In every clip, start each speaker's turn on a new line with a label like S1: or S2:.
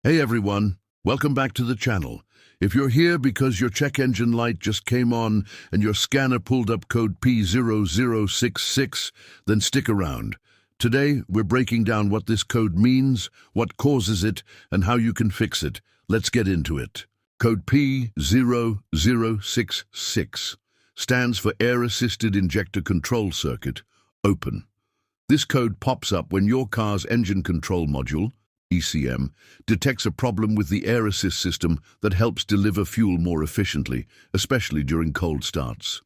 S1: Hey everyone, welcome back to the channel. If you're here because your check engine light just came on and your scanner pulled up code p0066, then stick around. Today, we're breaking down what this code means, what causes it, and how you can fix it. Let's get into it. Code p0066 stands for Air Assisted Injector Control Circuit, open. This code pops up when your car's engine control module, ECM, detects a problem with the air assist system that helps deliver fuel more efficiently, especially during cold starts.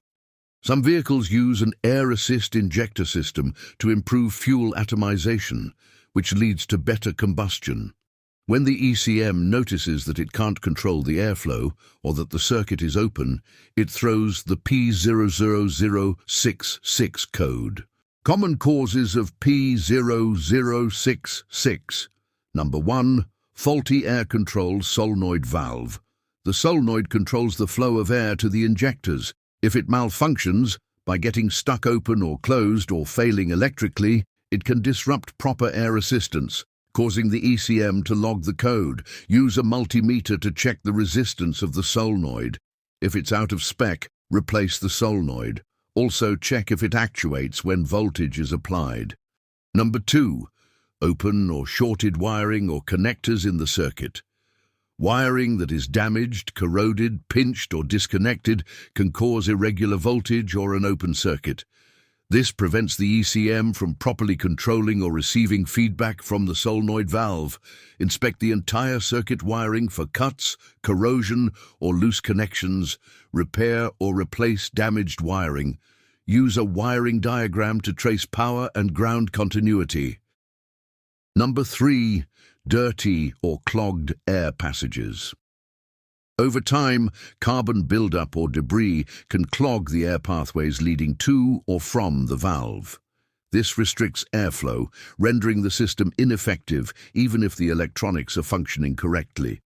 S1: Some vehicles use an air assist injector system to improve fuel atomization, which leads to better combustion. When the ECM notices that it can't control the airflow or that the circuit is open, it throws the p0066 code. Common causes of p0066. Number 1. Faulty air control solenoid valve. The solenoid controls the flow of air to the injectors. If it malfunctions, by getting stuck open or closed or failing electrically, it can disrupt proper air assistance, causing the ECM to log the code. Use a multimeter to check the resistance of the solenoid. If it's out of spec, replace the solenoid. Also check if it actuates when voltage is applied. Number 2. Open or shorted wiring or connectors in the circuit. Wiring that is damaged, corroded, pinched or disconnected can cause irregular voltage or an open circuit. This prevents the ECM from properly controlling or receiving feedback from the solenoid valve. Inspect the entire circuit wiring for cuts, corrosion or loose connections. Repair or replace damaged wiring. Use a wiring diagram to trace power and ground continuity. Number 3. Dirty or clogged air passages. Over time, carbon buildup or debris can clog the air pathways leading to or from the valve. This restricts airflow, rendering the system ineffective even if the electronics are functioning correctly.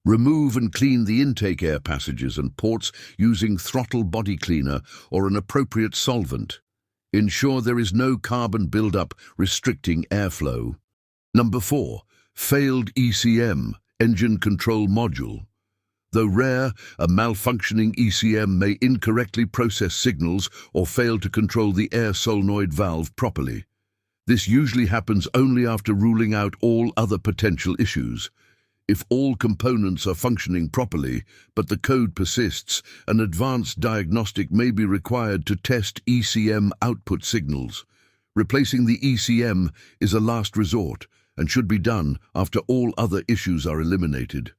S1: Remove and clean the intake air passages and ports using throttle body cleaner or an appropriate solvent. Ensure there is no carbon buildup restricting airflow. Number 4. Failed ECM, engine control module. Though rare, a malfunctioning ECM may incorrectly process signals or fail to control the air solenoid valve properly. This usually happens only after ruling out all other potential issues. If all components are functioning properly, but the code persists, an advanced diagnostic may be required to test ECM output signals. Replacing the ECM is a last resort and should be done after all other issues are eliminated.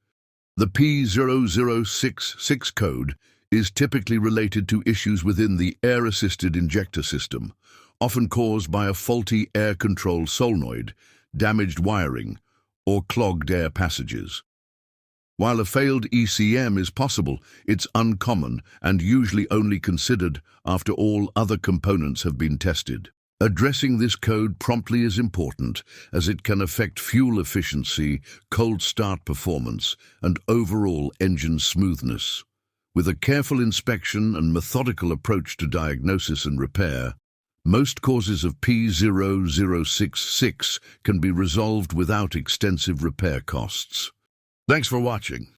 S1: The P0066 code is typically related to issues within the air-assisted injector system, often caused by a faulty air control solenoid, damaged wiring, or clogged air passages. While a failed ECM is possible, it's uncommon and usually only considered after all other components have been tested. Addressing this code promptly is important, as it can affect fuel efficiency, cold start performance, and overall engine smoothness. With a careful inspection and methodical approach to diagnosis and repair, most causes of P0066 can be resolved without extensive repair costs. Thanks for watching.